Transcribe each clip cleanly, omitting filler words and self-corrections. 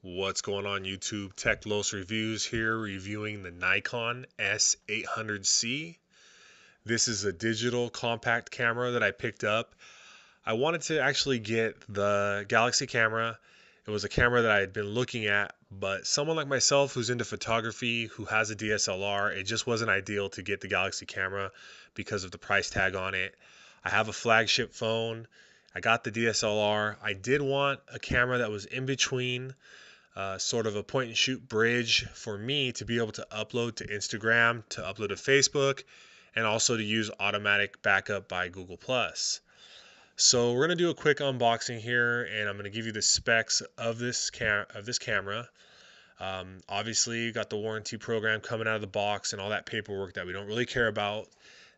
What's going on YouTube? Tech Los Reviews here, reviewing the Nikon S800C. This is a digital compact camera that I picked up. I wanted to actually get the Galaxy camera. It was a camera that I had been looking at, but someone like myself who's into photography, who has a DSLR, it just wasn't ideal to get the Galaxy camera because of the price tag on it. I have a flagship phone. I got the DSLR. I did want a camera that was in between, sort of a point and shoot bridge for me to be able to upload to Instagram, to upload to Facebook, and also to use automatic backup by Google Plus. So we're gonna do a quick unboxing here, and I'm gonna give you the specs of this camera. Obviously, you got the warranty program coming out of the box and all that paperwork that we don't really care about.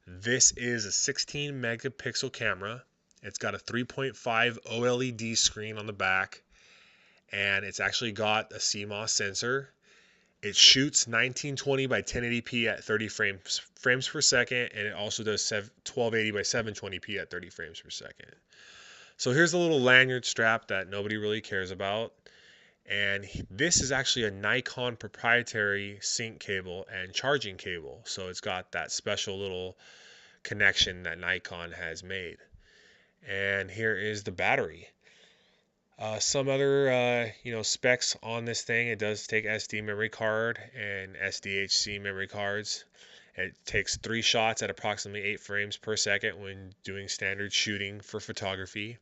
This is a 16 megapixel camera. It's got a 3.5 OLED screen on the back, and it's actually got a CMOS sensor. It shoots 1920 by 1080p at 30 frames per second, and it also does 1280 by 720p at 30 frames per second. So here's a little lanyard strap that nobody really cares about. And this is actually a Nikon proprietary sync cable and charging cable. So it's got that special little connection that Nikon has made. And here is the battery. Some other specs on this thing: it does take SD memory card and SDHC memory cards. It takes 3 shots at approximately 8 frames per second when doing standard shooting for photography.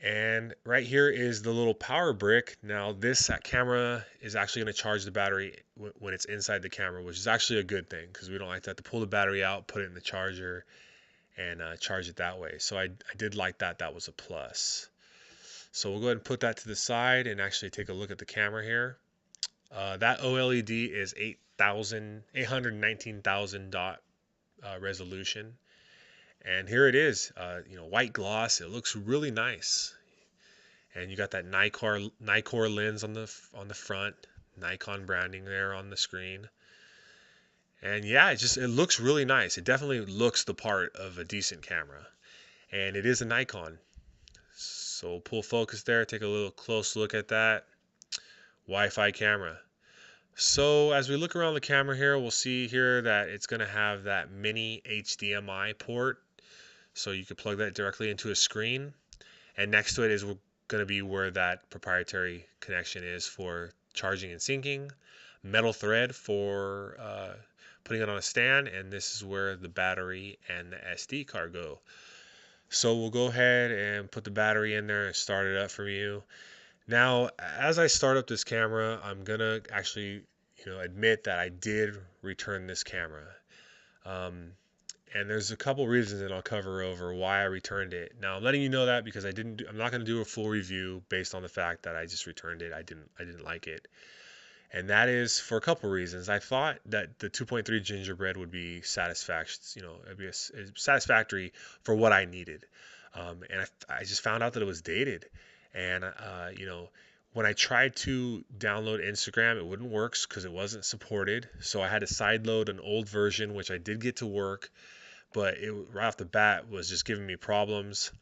And right here is the little power brick. Now this camera is actually going to charge the battery when it's inside the camera, which is actually a good thing because we don't like to have to pull the battery out, put it in the charger, and charge it that way. So I did like that. That was a plus. So we'll go ahead and put that to the side and actually take a look at the camera here. That OLED is 819,000 dot resolution. And here it is, white gloss. It looks really nice. And you got that Nikkor lens on the front, Nikon branding there on the screen. And yeah, it looks really nice. It definitely looks the part of a decent camera. And it is a Nikon. So we'll pull focus there, take a little close look at that Wi-Fi camera. So as we look around the camera here, we'll see here that it's going to have that mini HDMI port. So you can plug that directly into a screen. And next to it is going to be where that proprietary connection is for charging and syncing. Metal thread for putting it on a stand. And this is where the battery and the SD card go. So we'll go ahead and put the battery in there and start it up for you. Now, as I start up this camera, I'm gonna actually, admit that I did return this camera. And there's a couple reasons that I'll cover over why I returned it. Now, I'm letting you know that because I'm not gonna do a full review based on the fact that I just returned it. I didn't like it. And that is for a couple reasons. I thought that the 2.3 gingerbread would be satisfactory for what I needed. And I just found out that it was dated. And, when I tried to download Instagram, it wouldn't work because it wasn't supported. So I had to sideload an old version, which I did get to work, but it right off the bat was just giving me problems.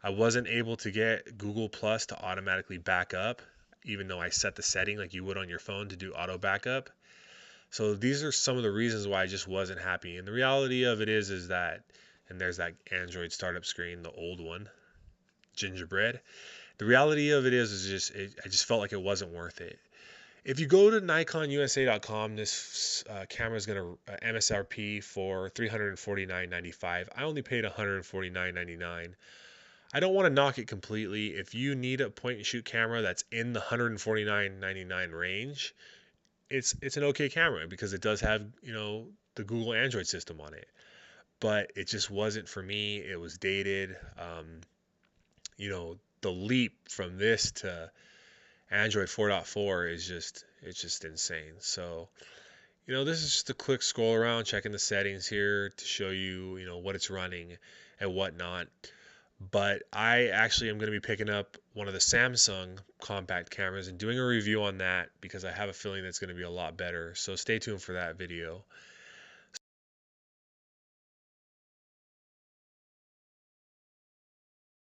I wasn't able to get Google Plus to automatically back up, even though I set the setting like you would on your phone to do auto backup. So these are some of the reasons why I just wasn't happy. And the reality of it is that, and there's that Android startup screen, the old one, gingerbread. The reality of it is I just felt like it wasn't worth it. If you go to NikonUSA.com, this camera is going to MSRP for $349.95. I only paid $149.99. I don't want to knock it completely. If you need a point and shoot camera that's in the $149.99 range, it's an okay camera because it does have, the Google Android system on it. But it just wasn't for me. It was dated. The leap from this to Android 4.4 is just insane. So, this is just a quick scroll around, checking the settings here to show you, what it's running and whatnot. But I actually am going to be picking up one of the Samsung compact cameras and doing a review on that because I have a feeling that's going to be a lot better. So stay tuned for that video.